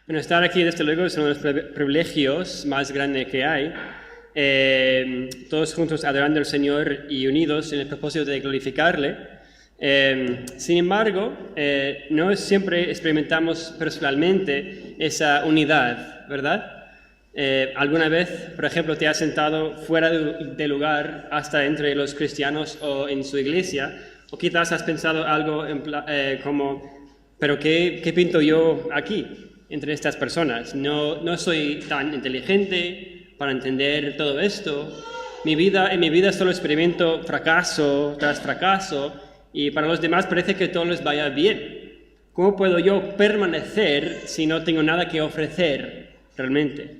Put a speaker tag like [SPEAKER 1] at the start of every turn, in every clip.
[SPEAKER 1] Bueno, estar aquí desde luego es uno de los privilegios más grandes que hay. Todos juntos adorando al Señor y unidos en el propósito de glorificarle. Sin embargo, no siempre experimentamos personalmente esa unidad, ¿verdad? ¿Alguna vez, por ejemplo, te has sentado fuera de lugar hasta entre los cristianos o en su iglesia? O quizás has pensado algo como, ¿pero qué pinto yo aquí entre estas personas? No soy tan inteligente para entender todo esto. En mi vida solo experimento fracaso tras fracaso y para los demás parece que todo les vaya bien. ¿Cómo puedo yo permanecer si no tengo nada que ofrecer realmente?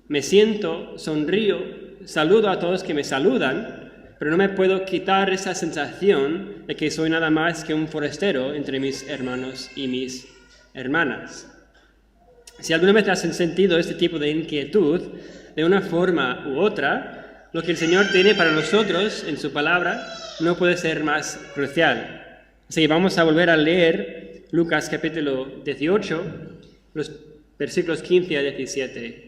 [SPEAKER 1] Me siento, sonrío, saludo a todos que me saludan, pero no me puedo quitar esa sensación de que soy nada más que un forastero entre mis hermanos y mis hermanas. Si alguna vez has sentido este tipo de inquietud, de una forma u otra, lo que el Señor tiene para nosotros en su palabra no puede ser más crucial. Así que vamos a volver a leer Lucas capítulo 18, los versículos 15 a 17.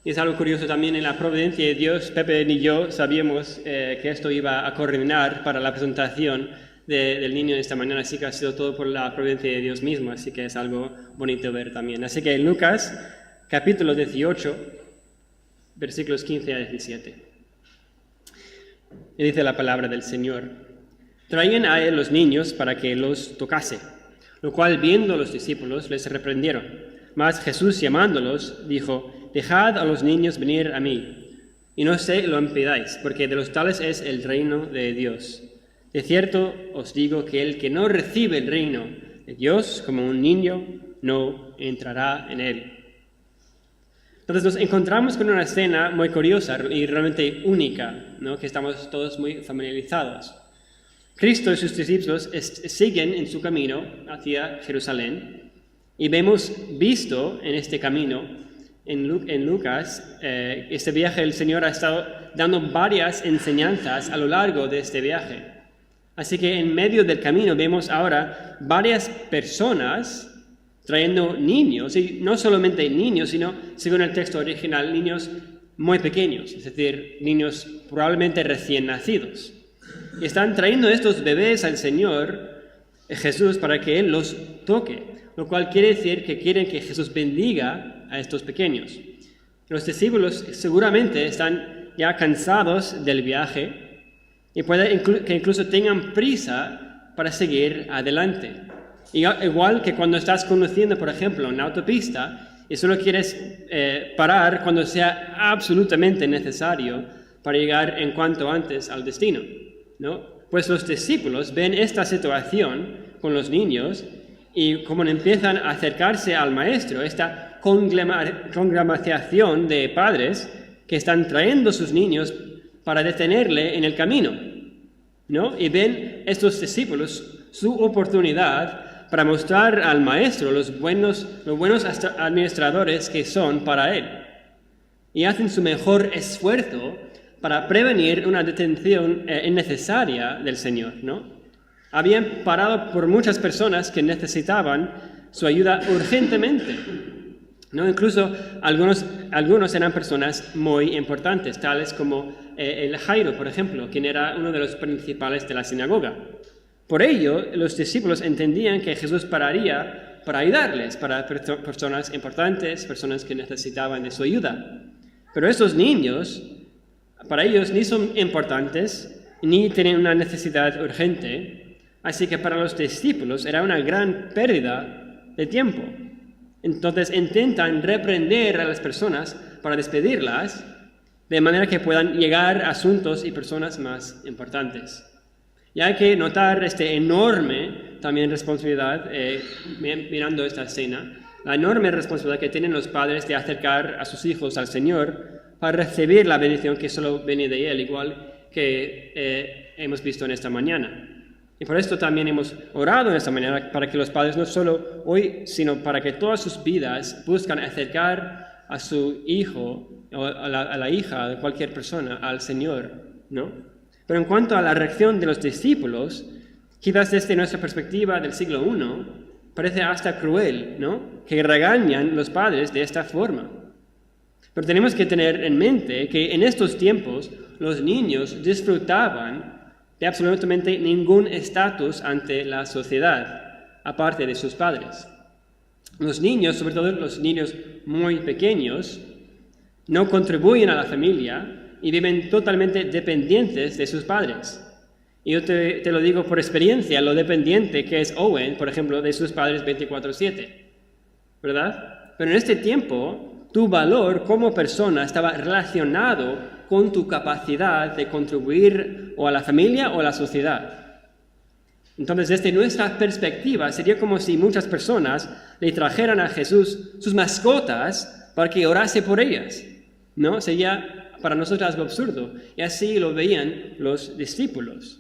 [SPEAKER 1] Y es algo curioso también en la providencia de Dios. Pepe y yo sabíamos que esto iba a coordinar para la presentación del niño esta mañana, así que ha sido todo por la providencia de Dios mismo, así que es algo bonito ver también. Así que en Lucas, capítulo 18, versículos 15 a 17. Y dice la palabra del Señor: traían a él los niños para que los tocase, lo cual viendo los discípulos les reprendieron. Mas Jesús llamándolos dijo: dejad a los niños venir a mí, y no se lo impidáis, porque de los tales es el reino de Dios. De cierto os digo que el que no recibe el reino de Dios como un niño, no entrará en él. Entonces nos encontramos con una escena muy curiosa y realmente única, ¿no? Que estamos todos muy familiarizados. Cristo y sus discípulos siguen en su camino hacia Jerusalén, y vemos visto en este camino, en Lucas, este viaje el Señor ha estado dando varias enseñanzas a lo largo de este viaje. Así que en medio del camino vemos ahora varias personas trayendo niños, y no solamente niños, sino, según el texto original, niños muy pequeños, es decir, niños probablemente recién nacidos. Y están trayendo estos bebés al Señor Jesús para que Él los toque, lo cual quiere decir que quieren que Jesús bendiga a estos pequeños. Los discípulos seguramente están ya cansados del viaje y puede que incluso tengan prisa para seguir adelante. Igual que cuando estás conduciendo, por ejemplo, en la autopista y solo quieres parar cuando sea absolutamente necesario para llegar en cuanto antes al destino, ¿no? Pues los discípulos ven esta situación con los niños y como empiezan a acercarse al maestro, esta conglomeración de padres que están trayendo sus niños para detenerle en el camino, ¿no? Y ven estos discípulos su oportunidad para mostrar al maestro los buenos administradores que son para él. Y hacen su mejor esfuerzo para prevenir una detención innecesaria del Señor, ¿no? Habían parado por muchas personas que necesitaban su ayuda urgentemente, ¿no? Incluso algunos eran personas muy importantes, tales como el Jairo, por ejemplo, quien era uno de los principales de la sinagoga. Por ello, los discípulos entendían que Jesús pararía para ayudarles, para personas importantes, personas que necesitaban de su ayuda. Pero estos niños, para ellos, ni son importantes, ni tienen una necesidad urgente. Así que para los discípulos era una gran pérdida de tiempo. Entonces intentan reprender a las personas para despedirlas, de manera que puedan llegar a asuntos y personas más importantes. Y hay que notar esta enorme también responsabilidad, mirando esta escena, la enorme responsabilidad que tienen los padres de acercar a sus hijos al Señor para recibir la bendición que solo viene de Él, igual que hemos visto en esta mañana. Y por esto también hemos orado en esta mañana para que los padres no solo hoy, sino para que todas sus vidas buscan acercar a su hijo o a la hija de cualquier persona al Señor, ¿no? Pero en cuanto a la reacción de los discípulos, quizás desde nuestra perspectiva del siglo I, Parece hasta cruel, ¿no? Que regañan los padres de esta forma. Pero tenemos que tener en mente que en estos tiempos los niños disfrutaban de absolutamente ningún estatus ante la sociedad, aparte de sus padres. Los niños, sobre todo los niños muy pequeños, no contribuyen a la familia y viven totalmente dependientes de sus padres. Y yo te lo digo por experiencia, lo dependiente que es Owen, por ejemplo, de sus padres 24/7, ¿verdad? Pero en este tiempo, tu valor como persona estaba relacionado con tu capacidad de contribuir o a la familia o a la sociedad. Entonces, desde nuestra perspectiva, sería como si muchas personas le trajeran a Jesús sus mascotas para que orase por ellas, ¿no? Sería para nosotros algo absurdo. Y así lo veían los discípulos.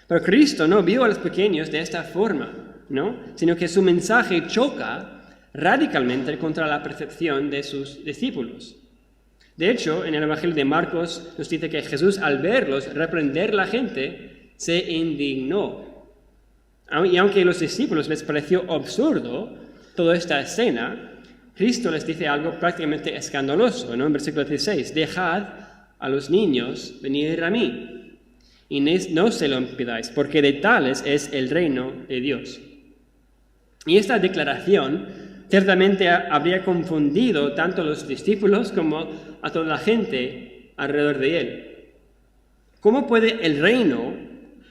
[SPEAKER 1] Pero Cristo no vio a los pequeños de esta forma, ¿no? Sino que su mensaje choca radicalmente contra la percepción de sus discípulos. De hecho, en el Evangelio de Marcos nos dice que Jesús, al verlos reprender a la gente, se indignó. Y aunque a los discípulos les pareció absurdo toda esta escena, Cristo les dice algo prácticamente escandaloso, ¿no? En versículo 16, dejad a los niños venir a mí, y no se lo impidáis, porque de tales es el reino de Dios. Y esta declaración ciertamente habría confundido tanto a los discípulos como a toda la gente alrededor de él. ¿Cómo puede el reino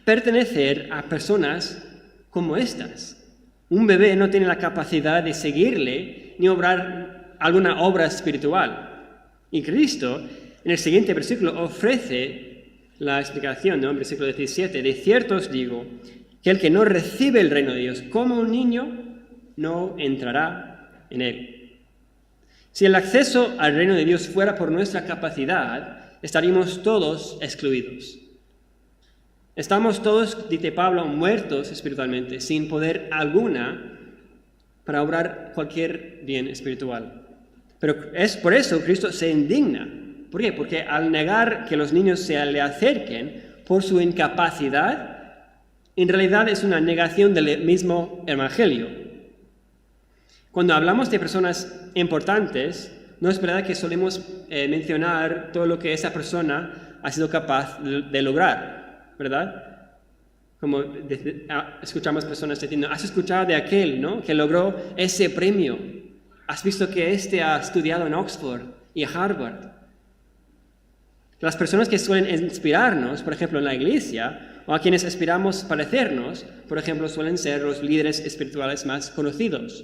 [SPEAKER 1] pertenecer a personas como estas? Un bebé no tiene la capacidad de seguirle ni obrar alguna obra espiritual. Y Cristo, en el siguiente versículo, ofrece la explicación, ¿no? En versículo 17, de cierto os digo que el que no recibe el reino de Dios como un niño, no entrará en él. Si el acceso al reino de Dios fuera por nuestra capacidad, estaríamos todos excluidos. Estamos todos, dice Pablo, muertos espiritualmente, sin poder alguna para obrar cualquier bien espiritual. Pero es por eso Cristo se indigna. ¿Por qué? Porque al negar que los niños se le acerquen por su incapacidad, en realidad es una negación del mismo Evangelio. Cuando hablamos de personas importantes, no es verdad que solemos mencionar todo lo que esa persona ha sido capaz de lograr, ¿verdad? Como escuchamos personas diciendo, ¿has escuchado de aquel, ¿no? que logró ese premio? ¿Has visto que ha estudiado en Oxford y Harvard? Las personas que suelen inspirarnos, por ejemplo, en la iglesia, o a quienes aspiramos parecernos, por ejemplo, suelen ser los líderes espirituales más conocidos.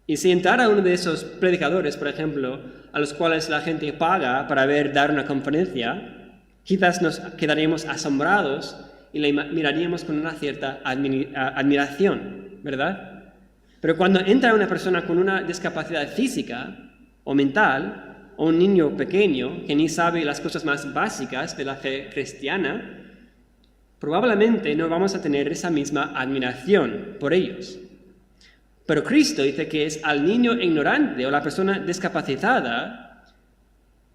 [SPEAKER 1] Y si entrara uno de esos predicadores, por ejemplo, a los cuales la gente paga para dar una conferencia, quizás nos quedaríamos asombrados y le miraríamos con una cierta admiración, ¿verdad? Pero cuando entra una persona con una discapacidad física o mental, o un niño pequeño que ni sabe las cosas más básicas de la fe cristiana, probablemente no vamos a tener esa misma admiración por ellos. Pero Cristo dice que es al niño ignorante o la persona discapacitada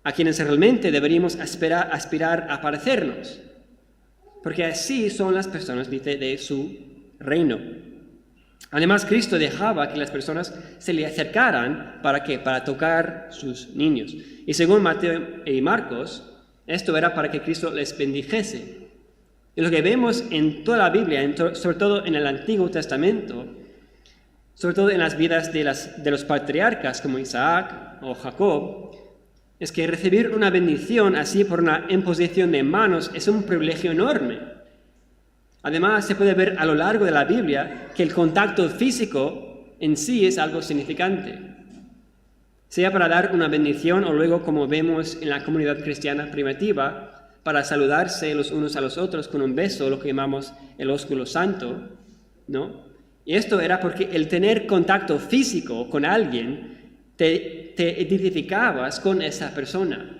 [SPEAKER 1] a quienes realmente deberíamos aspirar a parecernos, porque así son las personas, dice, de su reino. Además, Cristo dejaba que las personas se le acercaran, ¿para qué? Para tocar sus niños. Y según Mateo y Marcos, esto era para que Cristo les bendijese. Y lo que vemos en toda la Biblia, sobre todo en el Antiguo Testamento, sobre todo en las vidas de los patriarcas como Isaac o Jacob, es que recibir una bendición así por una imposición de manos es un privilegio enorme. Además, se puede ver a lo largo de la Biblia que el contacto físico en sí es algo significante. Sea para dar una bendición o luego, como vemos en la comunidad cristiana primitiva, para saludarse los unos a los otros con un beso, lo que llamamos el ósculo santo, ¿no? Y esto era porque el tener contacto físico con alguien te identificabas con esa persona.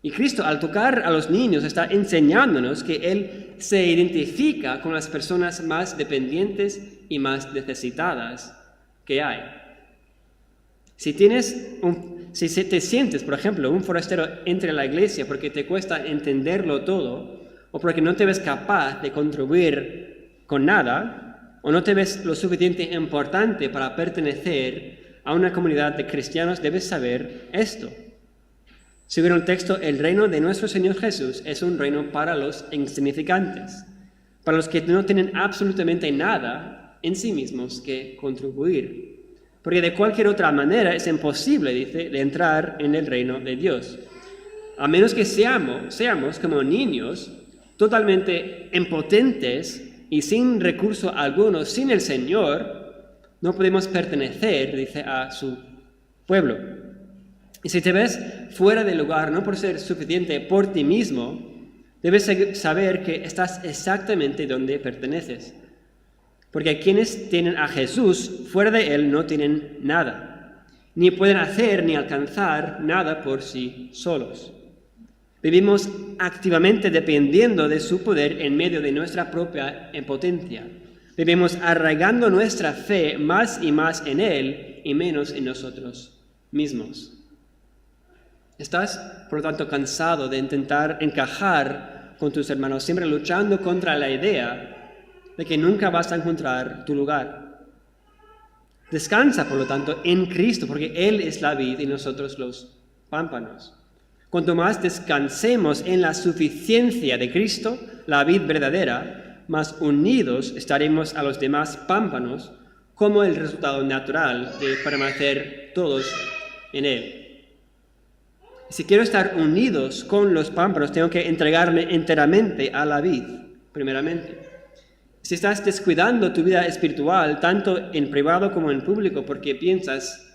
[SPEAKER 1] Y Cristo, al tocar a los niños, está enseñándonos que Él se identifica con las personas más dependientes y más necesitadas que hay. Si te sientes, por ejemplo, un forastero entre la iglesia porque te cuesta entenderlo todo, o porque no te ves capaz de contribuir con nada, o no te ves lo suficientemente importante para pertenecer a una comunidad de cristianos, debes saber esto. Según el texto, el reino de nuestro Señor Jesús es un reino para los insignificantes, para los que no tienen absolutamente nada en sí mismos que contribuir. Porque de cualquier otra manera es imposible, dice, de entrar en el reino de Dios. A menos que seamos como niños, totalmente impotentes y sin recurso alguno, sin el Señor, no podemos pertenecer, dice, a su pueblo. Y si te ves fuera de lugar, no por ser suficiente por ti mismo, debes saber que estás exactamente donde perteneces. Porque quienes tienen a Jesús, fuera de Él no tienen nada, ni pueden hacer ni alcanzar nada por sí solos. Vivimos activamente dependiendo de su poder en medio de nuestra propia impotencia. Vivimos arraigando nuestra fe más y más en Él y menos en nosotros mismos. ¿Estás, por lo tanto, cansado de intentar encajar con tus hermanos, siempre luchando contra la idea de que nunca vas a encontrar tu lugar? Descansa, por lo tanto, en Cristo, porque Él es la vid y nosotros los pámpanos. Cuanto más descansemos en la suficiencia de Cristo, la vid verdadera, más unidos estaremos a los demás pámpanos como el resultado natural de permanecer todos en Él. Si quiero estar unidos con los pámpanos, tengo que entregarme enteramente a la vid, primeramente. Si estás descuidando tu vida espiritual, tanto en privado como en público, porque piensas,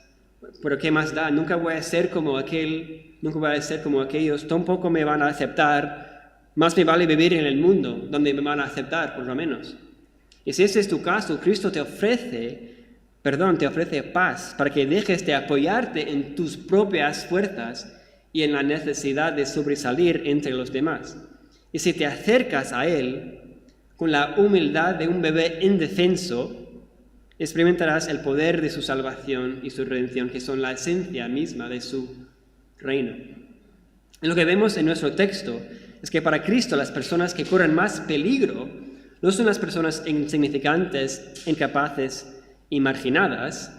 [SPEAKER 1] pero ¿qué más da? Nunca voy a ser como aquel, nunca voy a ser como aquellos, tampoco me van a aceptar, más me vale vivir en el mundo, donde me van a aceptar, por lo menos. Y si ese es tu caso, Cristo te ofrece paz, para que dejes de apoyarte en tus propias fuerzas y en la necesidad de sobresalir entre los demás. Y si te acercas a Él con la humildad de un bebé indefenso, experimentarás el poder de su salvación y su redención, que son la esencia misma de su reino. Y lo que vemos en nuestro texto es que para Cristo las personas que corren más peligro no son las personas insignificantes, incapaces y marginadas,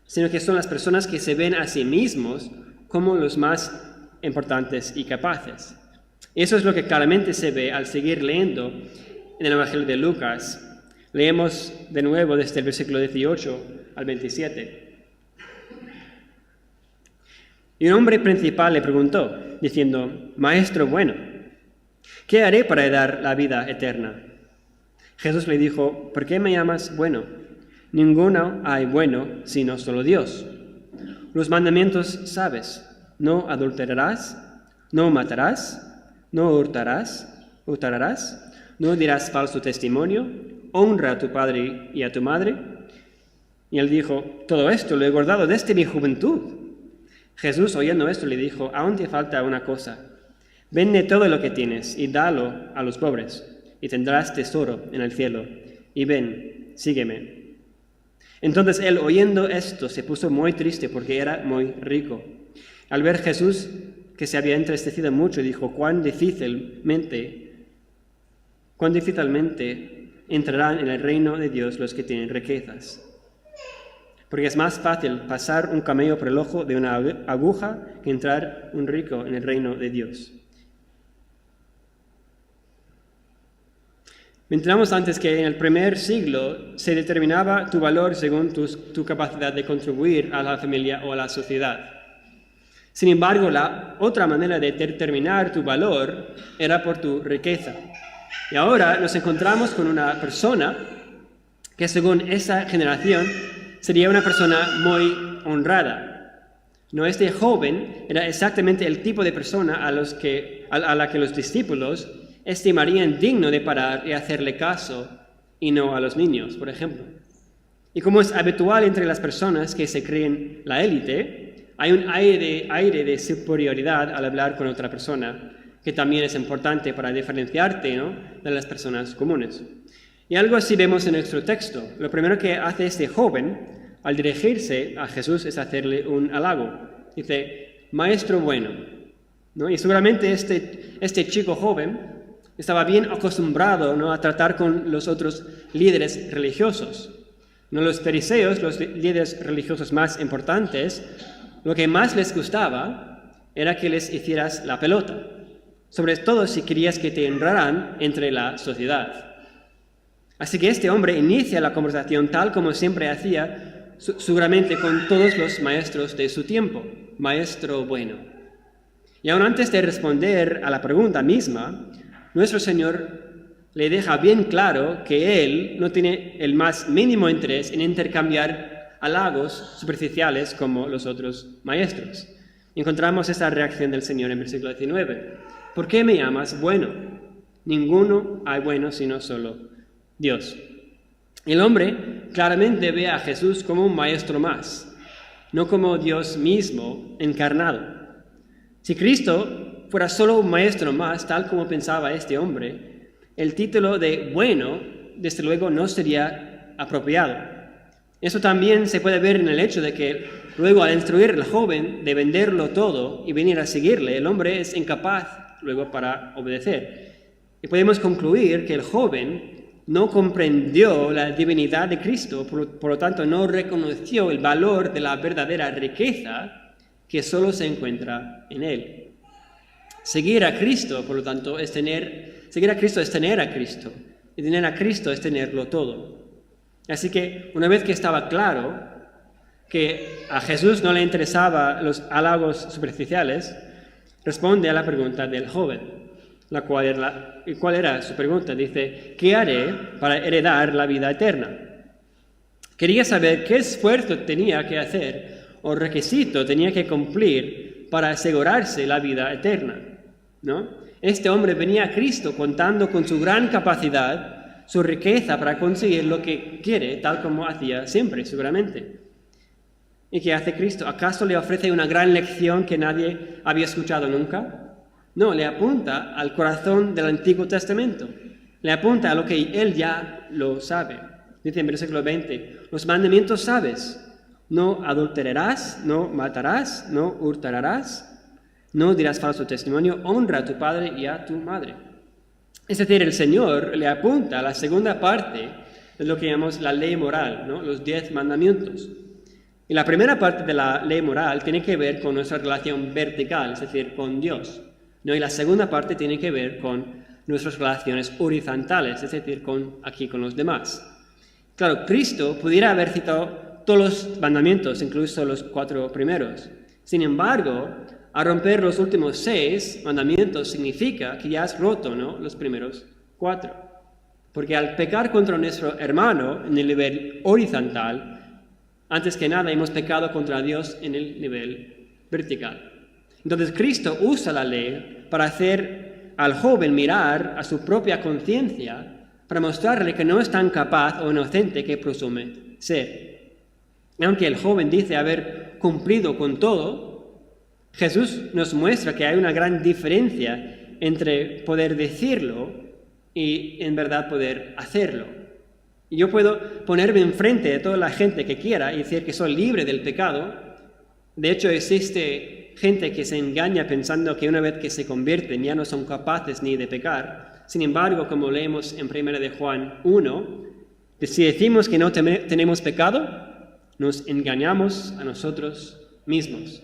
[SPEAKER 1] sino que son las personas que se ven a sí mismos como los más importantes y capaces. Eso es lo que claramente se ve al seguir leyendo en el Evangelio de Lucas. Leemos de nuevo desde el versículo 18 al 27. Y un hombre principal le preguntó, diciendo: Maestro bueno, ¿qué haré para heredar la vida eterna? Jesús le dijo: ¿por qué me llamas bueno? Ninguno hay bueno sino solo Dios. Los mandamientos sabes: no adulterarás, no matarás, no hurtarás, no dirás falso testimonio, honra a tu padre y a tu madre. Y él dijo: todo esto lo he guardado desde mi juventud. Jesús, oyendo esto, le dijo: aún te falta una cosa. Vende todo lo que tienes y dalo a los pobres, y tendrás tesoro en el cielo. Y ven, sígueme. Entonces él, oyendo esto, se puso muy triste porque era muy rico. Al ver Jesús que se había entristecido mucho, dijo: cuán difícilmente entrarán en el reino de Dios los que tienen riquezas. Porque es más fácil pasar un camello por el ojo de una aguja que entrar un rico en el reino de Dios. Mencionamos antes que en el primer siglo se determinaba tu valor según tu capacidad de contribuir a la familia o a la sociedad. Sin embargo, la otra manera de determinar tu valor era por tu riqueza. Y ahora nos encontramos con una persona que, según esa generación, sería una persona muy honrada. No, este joven era exactamente el tipo de persona a la que los discípulos estimarían digno de parar y hacerle caso, y no a los niños, por ejemplo. Y como es habitual entre las personas que se creen la élite, hay un aire de superioridad al hablar con otra persona, que también es importante para diferenciarte, ¿no?, de las personas comunes. Y algo así vemos en nuestro texto. Lo primero que hace este joven al dirigirse a Jesús es hacerle un halago. Dice: Maestro bueno, ¿no? Y seguramente este chico joven Estaba bien acostumbrado, ¿no?, a tratar con los otros líderes religiosos. ¿No? Los fariseos, los líderes religiosos más importantes, lo que más les gustaba era que les hicieras la pelota, sobre todo si querías que te honraran entre la sociedad. Así que este hombre inicia la conversación tal como siempre hacía, seguramente con todos los maestros de su tiempo, maestro bueno. Y aún antes de responder a la pregunta misma, nuestro Señor le deja bien claro que Él no tiene el más mínimo interés en intercambiar halagos superficiales como los otros maestros. Encontramos esta reacción del Señor en versículo 19. ¿Por qué me llamas bueno? Ninguno hay bueno sino solo Dios. El hombre claramente ve a Jesús como un maestro más, no como Dios mismo encarnado. Si Cristo fuera solo un maestro más, tal como pensaba este hombre, el título de bueno, desde luego, no sería apropiado. Eso también se puede ver en el hecho de que luego, al instruir al joven de venderlo todo y venir a seguirle, el hombre es incapaz luego para obedecer. Y podemos concluir que el joven no comprendió la divinidad de Cristo, por lo tanto no reconoció el valor de la verdadera riqueza que solo se encuentra en Él. Seguir a Cristo, por lo tanto, seguir a Cristo es tener a Cristo, y tener a Cristo es tenerlo todo. Así que, una vez que estaba claro que a Jesús no le interesaban los halagos superficiales, responde a la pregunta del joven. ¿Cuál era su pregunta? Dice, ¿qué haré para heredar la vida eterna? Quería saber qué esfuerzo tenía que hacer o requisito tenía que cumplir para asegurarse la vida eterna, ¿no? Este hombre venía a Cristo contando con su gran capacidad, su riqueza para conseguir lo que quiere, tal como hacía siempre, seguramente. ¿Y qué hace Cristo? ¿Acaso le ofrece una gran lección que nadie había escuchado nunca? No, le apunta al corazón del Antiguo Testamento. Le apunta a lo que él ya lo sabe. Dice en versículo 20, los mandamientos sabes, no adulterarás, no matarás, no hurtarás, no dirás falso testimonio, honra a tu padre y a tu madre. Es decir, el Señor le apunta a la segunda parte de lo que llamamos la ley moral, ¿no? Los 10 mandamientos. Y la primera parte de la ley moral tiene que ver con nuestra relación vertical, es decir, con Dios, ¿no? Y la segunda parte tiene que ver con nuestras relaciones horizontales, es decir, con los demás. Claro, Cristo pudiera haber citado todos los mandamientos, incluso los 4 primeros. Sin embargo, a romper los últimos 6 mandamientos significa que ya has roto, ¿no?, los primeros 4. Porque al pecar contra nuestro hermano en el nivel horizontal, antes que nada hemos pecado contra Dios en el nivel vertical. Entonces Cristo usa la ley para hacer al joven mirar a su propia conciencia, para mostrarle que no es tan capaz o inocente que presume ser. Y aunque el joven dice haber cumplido con todo, Jesús nos muestra que hay una gran diferencia entre poder decirlo y en verdad poder hacerlo. Y yo puedo ponerme enfrente de toda la gente que quiera y decir que soy libre del pecado. De hecho, existe gente que se engaña pensando que una vez que se convierten ya no son capaces ni de pecar. Sin embargo, como leemos en 1 de Juan 1, si decimos que no tenemos pecado, nos engañamos a nosotros mismos.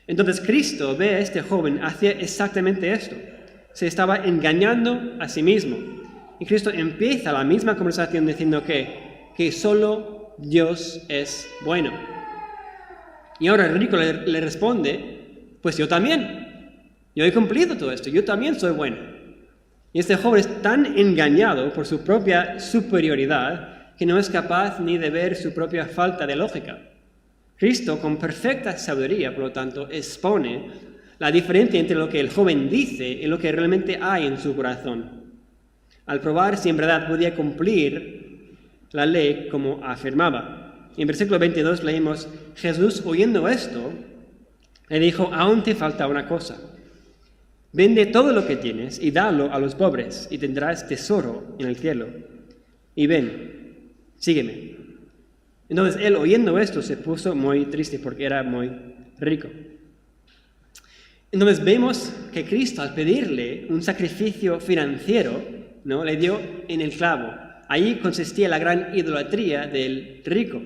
[SPEAKER 1] Entonces Cristo ve a este joven hacer exactamente esto. Se estaba engañando a sí mismo. Y Cristo empieza la misma conversación diciendo que solo Dios es bueno. Y ahora el rico le responde, pues yo también. Yo he cumplido todo esto, yo también soy bueno. Y este joven es tan engañado por su propia superioridad que no es capaz ni de ver su propia falta de lógica. Cristo, con perfecta sabiduría, por lo tanto, expone la diferencia entre lo que el joven dice y lo que realmente hay en su corazón, al probar si en verdad podía cumplir la ley como afirmaba. En versículo 22 leemos, Jesús, oyendo esto, le dijo, aún te falta una cosa. Vende todo lo que tienes y dalo a los pobres, y tendrás tesoro en el cielo. Y ven, sígueme. Entonces él, oyendo esto, se puso muy triste porque era muy rico. Entonces vemos que Cristo, al pedirle un sacrificio financiero, ¿no?, le dio en el clavo. Ahí consistía la gran idolatría del rico.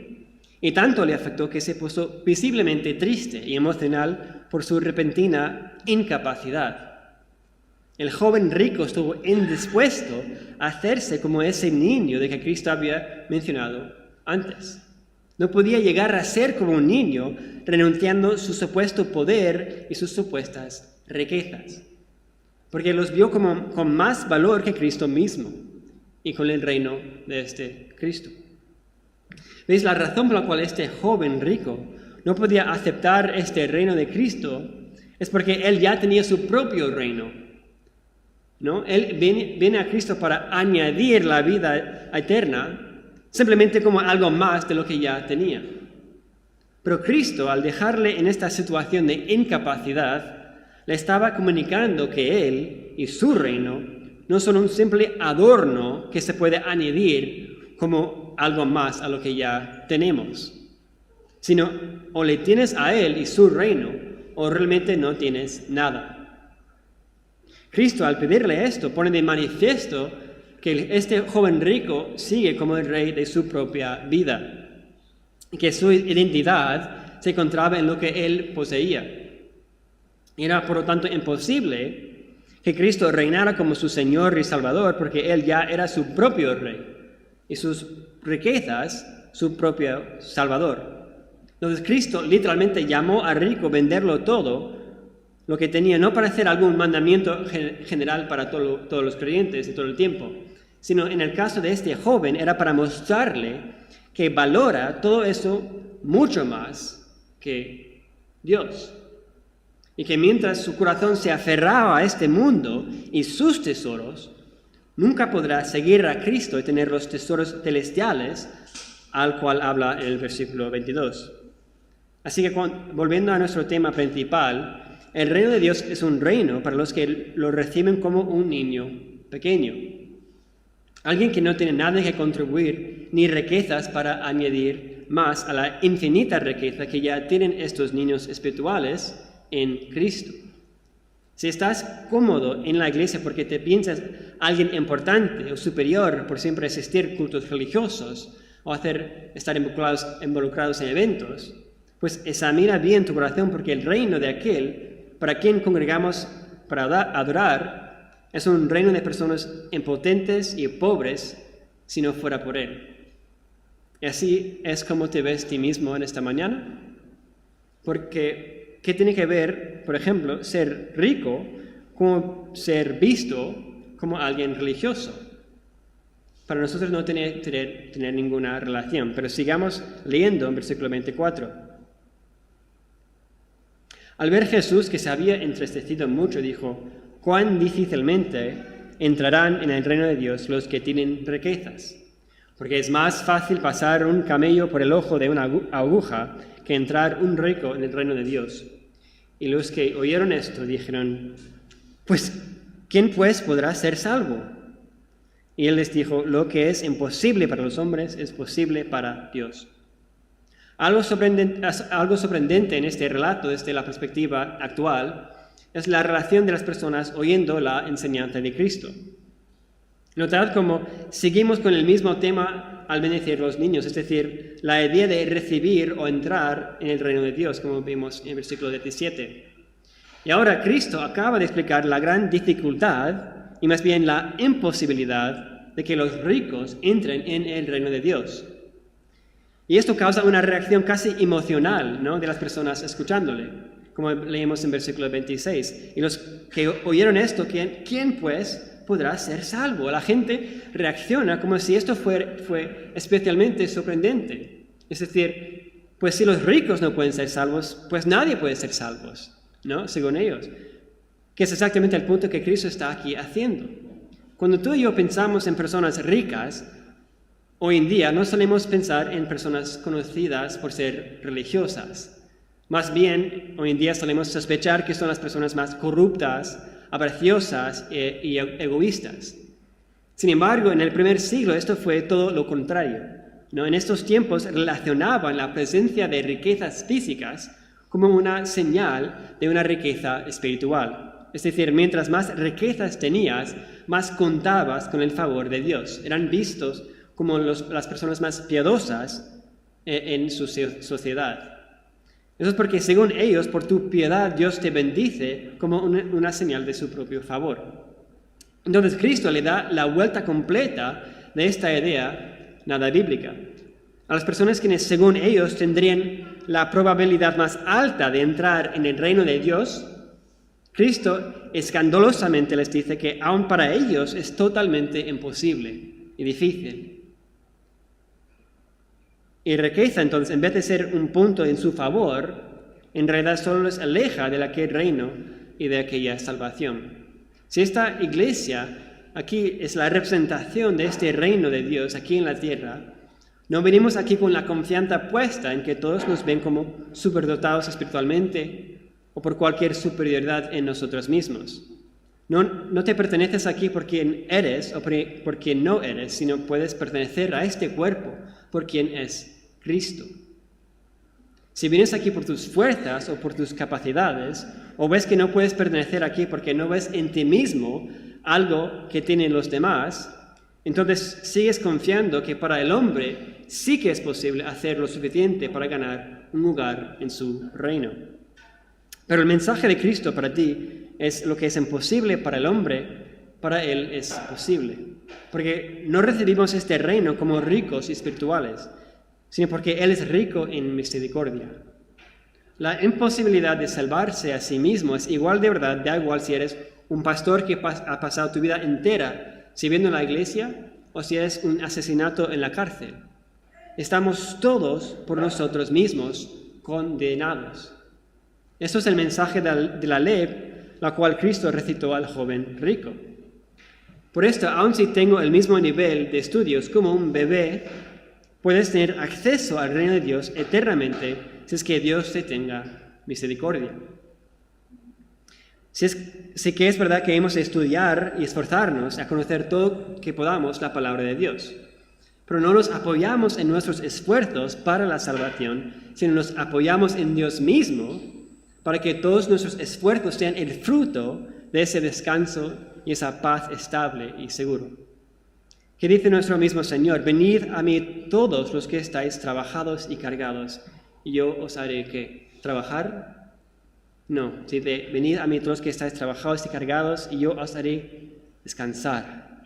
[SPEAKER 1] Y tanto le afectó que se puso visiblemente triste y emocional por su repentina incapacidad. El joven rico estuvo indispuesto a hacerse como ese niño de que Cristo había mencionado antes. No podía llegar a ser como un niño, renunciando su supuesto poder y sus supuestas riquezas, porque los vio con más valor que Cristo mismo y con el reino de este Cristo. ¿Veis? La razón por la cual este joven rico no podía aceptar este reino de Cristo es porque él ya tenía su propio reino, ¿no? Él viene a Cristo para añadir la vida eterna, simplemente como algo más de lo que ya tenía. Pero Cristo, al dejarle en esta situación de incapacidad, le estaba comunicando que Él y su reino no son un simple adorno que se puede añadir como algo más a lo que ya tenemos, sino o le tienes a Él y su reino, o realmente no tienes nada. Cristo, al pedirle esto, pone de manifiesto que este joven rico sigue como el rey de su propia vida, y que su identidad se encontraba en lo que él poseía. Era, por lo tanto, imposible que Cristo reinara como su Señor y Salvador, porque él ya era su propio rey, y sus riquezas su propio Salvador. Entonces Cristo literalmente llamó a rico venderlo todo, lo que tenía, no para hacer algún mandamiento general para todos los creyentes de todo el tiempo, sino en el caso de este joven era para mostrarle que valora todo eso mucho más que Dios. Y que mientras su corazón se aferraba a este mundo y sus tesoros, nunca podrá seguir a Cristo y tener los tesoros celestiales al cual habla en el versículo 22. Así que volviendo a nuestro tema principal, el reino de Dios es un reino para los que lo reciben como un niño pequeño. Alguien que no tiene nada que contribuir ni riquezas para añadir más a la infinita riqueza que ya tienen estos niños espirituales en Cristo. Si estás cómodo en la iglesia porque te piensas alguien importante o superior por siempre asistir a cultos religiosos o estar involucrados en eventos, pues examina bien tu corazón, porque el reino de aquel para quien congregamos para adorar es un reino de personas impotentes y pobres si no fuera por Él. ¿Y así es como te ves a ti mismo en esta mañana? Porque, ¿qué tiene que ver, por ejemplo, ser rico con ser visto como alguien religioso? Para nosotros no tiene que tener ninguna relación, pero sigamos leyendo en versículo 24. Al ver Jesús que se había entristecido mucho, dijo: «Cuán difícilmente entrarán en el reino de Dios los que tienen riquezas, porque es más fácil pasar un camello por el ojo de una aguja que entrar un rico en el reino de Dios». Y los que oyeron esto dijeron: «Pues, ¿quién pues podrá ser salvo?». Y él les dijo: «Lo que es imposible para los hombres es posible para Dios». Algo sorprendente en este relato desde la perspectiva actual es la relación de las personas oyendo la enseñanza de Cristo. Notad cómo seguimos con el mismo tema al bendecir a los niños, es decir, la idea de recibir o entrar en el reino de Dios, como vimos en el versículo 17. Y ahora Cristo acaba de explicar la gran dificultad y más bien la imposibilidad de que los ricos entren en el reino de Dios. Y esto causa una reacción casi emocional, ¿no?, de las personas escuchándole, como leemos en versículo 26. Y los que oyeron esto, ¿quién pues podrá ser salvo? La gente reacciona como si esto fue especialmente sorprendente. Es decir, pues si los ricos no pueden ser salvos, pues nadie puede ser salvos, ¿no?, según ellos. Que es exactamente el punto que Cristo está aquí haciendo. Cuando tú y yo pensamos en personas ricas, hoy en día no solemos pensar en personas conocidas por ser religiosas. Más bien, hoy en día solemos sospechar que son las personas más corruptas, avariciosas y egoístas. Sin embargo, en el primer siglo esto fue todo lo contrario, ¿no? En estos tiempos relacionaban la presencia de riquezas físicas como una señal de una riqueza espiritual. Es decir, mientras más riquezas tenías, más contabas con el favor de Dios. Eran vistos como las personas más piadosas en su sociedad. Eso es porque según ellos, por tu piedad, Dios te bendice como una señal de su propio favor. Entonces Cristo le da la vuelta completa de esta idea nada bíblica. A las personas quienes según ellos tendrían la probabilidad más alta de entrar en el reino de Dios, Cristo escandalosamente les dice que aun para ellos es totalmente imposible y difícil. Y riqueza, entonces, en vez de ser un punto en su favor, en realidad solo les aleja de aquel reino y de aquella salvación. Si esta iglesia aquí es la representación de este reino de Dios aquí en la tierra, no venimos aquí con la confianza puesta en que todos nos ven como superdotados espiritualmente o por cualquier superioridad en nosotros mismos. No te perteneces aquí por quien eres o por quien no eres, sino puedes pertenecer a este cuerpo por quien es Cristo. Si vienes aquí por tus fuerzas o por tus capacidades, o ves que no puedes pertenecer aquí porque no ves en ti mismo algo que tienen los demás, entonces sigues confiando que para el hombre sí que es posible hacer lo suficiente para ganar un lugar en su reino. Pero el mensaje de Cristo para ti es lo que es imposible para el hombre, para él es posible. Porque no recibimos este reino como ricos y espirituales, sino porque Él es rico en misericordia. La imposibilidad de salvarse a sí mismo es igual de verdad, da igual si eres un pastor que ha pasado tu vida entera sirviendo en la iglesia o si eres un asesinato en la cárcel. Estamos todos por nosotros mismos condenados. Esto es el mensaje de la ley, la cual Cristo recitó al joven rico. Por esto, aun si tengo el mismo nivel de estudios como un bebé, puedes tener acceso al reino de Dios eternamente si es que Dios te tenga misericordia. Sí que es verdad que hemos de estudiar y esforzarnos a conocer todo que podamos la palabra de Dios. Pero no nos apoyamos en nuestros esfuerzos para la salvación, sino nos apoyamos en Dios mismo para que todos nuestros esfuerzos sean el fruto de ese descanso y esa paz estable y seguro. ¿Qué dice nuestro mismo Señor? Venid a mí todos los que estáis trabajados y cargados, y yo os haré ¿qué? ¿Trabajar? No, dice, venid a mí todos los que estáis trabajados y cargados, y yo os haré descansar.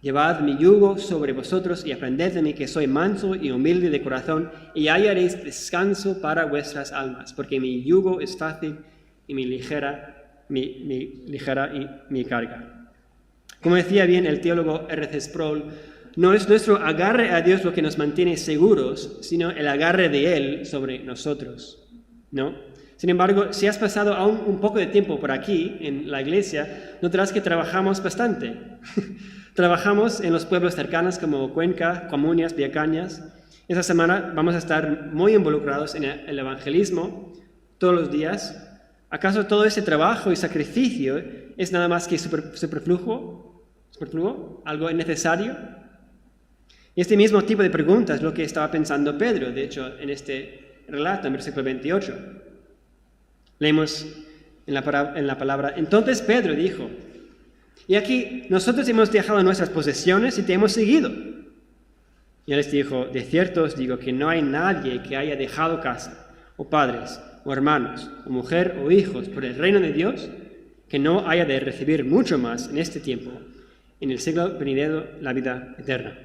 [SPEAKER 1] Llevad mi yugo sobre vosotros y aprended de mí que soy manso y humilde de corazón, y hallaréis descanso para vuestras almas, porque mi yugo es fácil y mi ligera y mi carga. Como decía bien el teólogo R.C. Sproul, no es nuestro agarre a Dios lo que nos mantiene seguros, sino el agarre de Él sobre nosotros, ¿no? Sin embargo, si has pasado aún un poco de tiempo por aquí, en la iglesia, notarás que trabajamos bastante. Trabajamos en los pueblos cercanos como Cuenca, Comunias, Villacañas. Esta semana vamos a estar muy involucrados en el evangelismo todos los días. ¿Acaso todo ese trabajo y sacrificio es nada más que superfluo? ¿Algo innecesario? Y este mismo tipo de preguntas es lo que estaba pensando Pedro, de hecho, en este relato, en versículo 28. Leemos en la palabra, entonces Pedro dijo, y aquí nosotros hemos dejado nuestras posesiones y te hemos seguido. Y él les dijo, de cierto os digo que no hay nadie que haya dejado casa, o padres, o hermanos, o mujer, o hijos, por el reino de Dios, que no haya de recibir mucho más en este tiempo, en el siglo venidero, la vida eterna.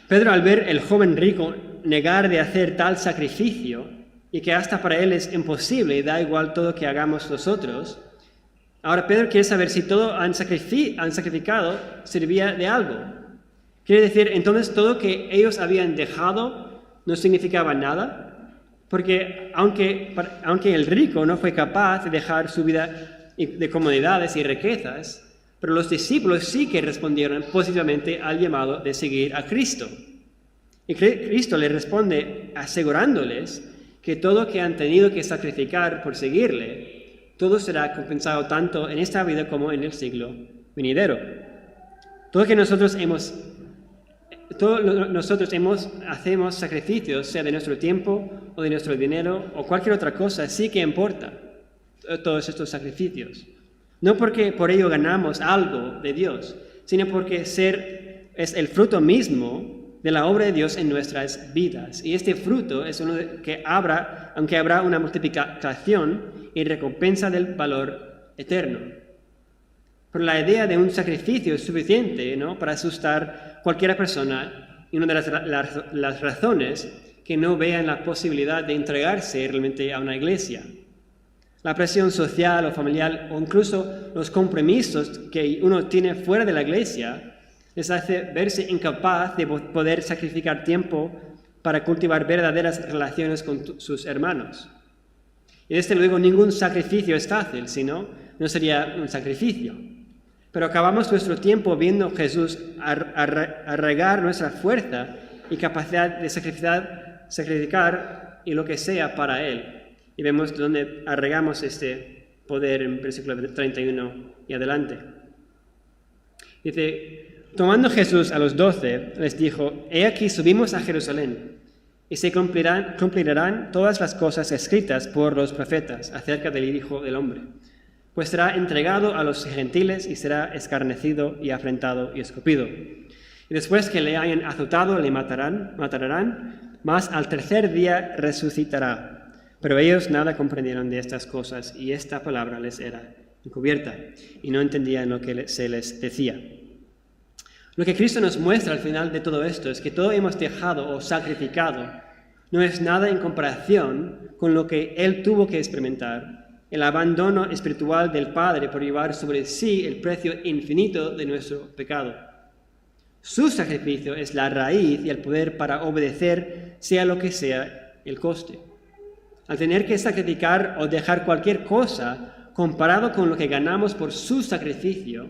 [SPEAKER 1] Pedro, al ver el joven rico negar de hacer tal sacrificio, y que hasta para él es imposible y da igual todo que hagamos nosotros, ahora Pedro quiere saber si todo han sacrificado servía de algo. Quiere decir, entonces todo que ellos habían dejado no significaba nada, porque aunque el rico no fue capaz de dejar su vida de comodidades y riquezas, pero los discípulos sí que respondieron positivamente al llamado de seguir a Cristo. Y Cristo les responde asegurándoles que todo que han tenido que sacrificar por seguirle, todo será compensado tanto en esta vida como en el siglo venidero. Todo que nosotros hemos nosotros hacemos sacrificios, sea de nuestro tiempo o de nuestro dinero o cualquier otra cosa, sí que importa todos estos sacrificios. No porque por ello ganamos algo de Dios, sino porque es el fruto mismo de la obra de Dios en nuestras vidas. Y este fruto es uno que aunque habrá una multiplicación y recompensa del valor eterno. Pero la idea de un sacrificio es suficiente, ¿no?, para asustar a cualquier persona, y una de las razones que no vean la posibilidad de entregarse realmente a una iglesia. La presión social o familiar o incluso los compromisos que uno tiene fuera de la iglesia les hace verse incapaz de poder sacrificar tiempo para cultivar verdaderas relaciones con sus hermanos. Y desde luego ningún sacrificio es fácil, si no sería un sacrificio. Pero acabamos nuestro tiempo viendo a Jesús arraigar nuestra fuerza y capacidad de sacrificar y lo que sea para Él. Y vemos dónde arraigamos este poder en versículo 31 y adelante. Dice, tomando Jesús a los 12, les dijo, he aquí subimos a Jerusalén, y se cumplirán todas las cosas escritas por los profetas acerca del Hijo del Hombre. Pues será entregado a los gentiles y será escarnecido y afrentado y escupido. Y después que le hayan azotado, le matarán, mas al tercer día resucitará. Pero ellos nada comprendieron de estas cosas, y esta palabra les era encubierta, y no entendían lo que se les decía. Lo que Cristo nos muestra al final de todo esto es que todo hemos dejado o sacrificado no es nada en comparación con lo que Él tuvo que experimentar, el abandono espiritual del Padre por llevar sobre sí el precio infinito de nuestro pecado. Su sacrificio es la raíz y el poder para obedecer, sea lo que sea el coste. Al tener que sacrificar o dejar cualquier cosa comparado con lo que ganamos por su sacrificio,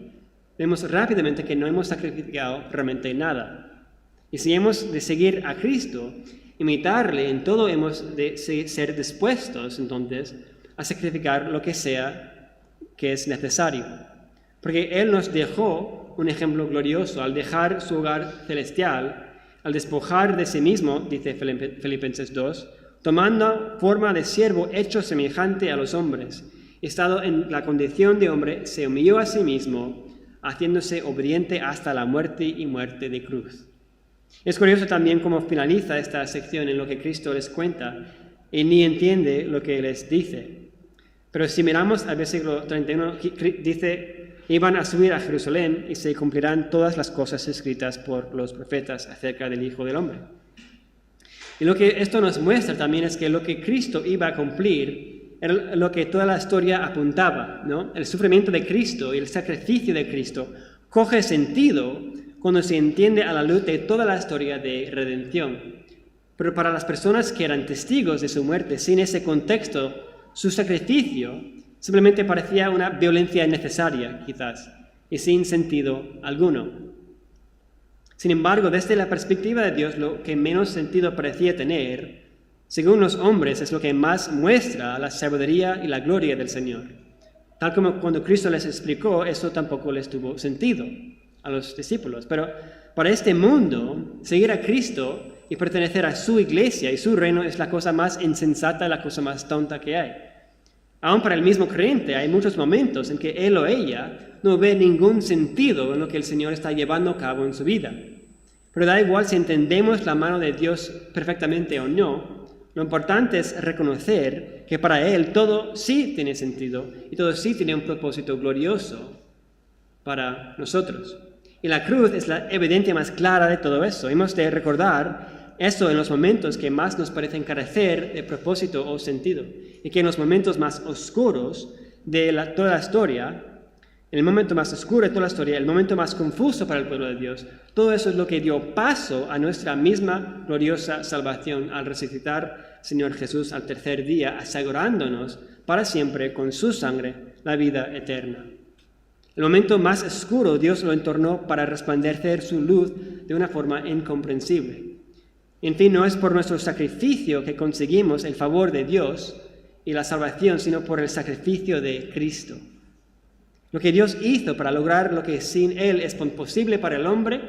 [SPEAKER 1] vemos rápidamente que no hemos sacrificado realmente nada. Y si hemos de seguir a Cristo, imitarle en todo, hemos de ser dispuestos entonces a sacrificar lo que sea que es necesario. Porque Él nos dejó un ejemplo glorioso al dejar su hogar celestial, al despojar de sí mismo, dice Filipenses 2, tomando forma de siervo hecho semejante a los hombres, y estado en la condición de hombre, se humilló a sí mismo, haciéndose obediente hasta la muerte y muerte de cruz. Es curioso también cómo finaliza esta sección en lo que Cristo les cuenta y ni entiende lo que les dice. Pero si miramos al versículo 31, dice, iban a subir a Jerusalén y se cumplirán todas las cosas escritas por los profetas acerca del Hijo del Hombre. Y lo que esto nos muestra también es que lo que Cristo iba a cumplir era lo que toda la historia apuntaba, ¿no? El sufrimiento de Cristo y el sacrificio de Cristo coge sentido cuando se entiende a la luz de toda la historia de redención. Pero para las personas que eran testigos de su muerte, sin ese contexto, su sacrificio simplemente parecía una violencia innecesaria, quizás, y sin sentido alguno. Sin embargo, desde la perspectiva de Dios, lo que menos sentido parecía tener, según los hombres, es lo que más muestra la sabiduría y la gloria del Señor. Tal como cuando Cristo les explicó, eso tampoco les tuvo sentido a los discípulos. Pero para este mundo, seguir a Cristo y pertenecer a su iglesia y su reino es la cosa más insensata, la cosa más tonta que hay. Aún para el mismo creyente hay muchos momentos en que él o ella no ve ningún sentido en lo que el Señor está llevando a cabo en su vida. Pero da igual si entendemos la mano de Dios perfectamente o no, lo importante es reconocer que para Él todo sí tiene sentido y todo sí tiene un propósito glorioso para nosotros. Y la cruz es la evidencia más clara de todo eso. Hemos de recordar eso en los momentos que más nos parecen carecer de propósito o sentido. Y que en los momentos más oscuros de toda la historia, en el momento más oscuro de toda la historia, el momento más confuso para el pueblo de Dios, todo eso es lo que dio paso a nuestra misma gloriosa salvación al resucitar Señor Jesús al tercer día, asegurándonos para siempre con su sangre la vida eterna. El momento más oscuro Dios lo entornó para resplandecer su luz de una forma incomprensible. En fin, no es por nuestro sacrificio que conseguimos el favor de Dios y la salvación, sino por el sacrificio de Cristo. Lo que Dios hizo para lograr lo que sin Él es imposible para el hombre,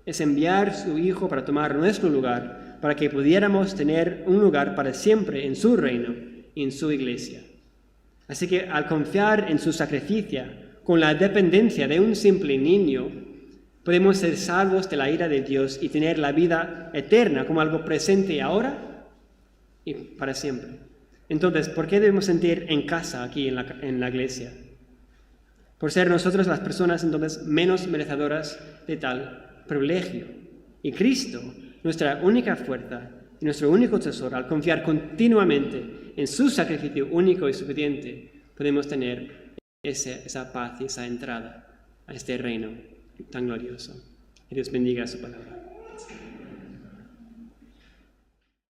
[SPEAKER 1] es enviar su Hijo para tomar nuestro lugar, para que pudiéramos tener un lugar para siempre en su reino y en su iglesia. Así que al confiar en su sacrificio, con la dependencia de un simple niño, podemos ser salvos de la ira de Dios y tener la vida eterna como algo presente ahora y para siempre. Entonces, ¿por qué debemos sentir en casa aquí en la iglesia? Por ser nosotros las personas entonces menos merecedoras de tal privilegio. Y Cristo, nuestra única fuerza y nuestro único tesoro, al confiar continuamente en su sacrificio único y suficiente, podemos tener esa paz y esa entrada a este reino tan glorioso. Que Dios bendiga su palabra.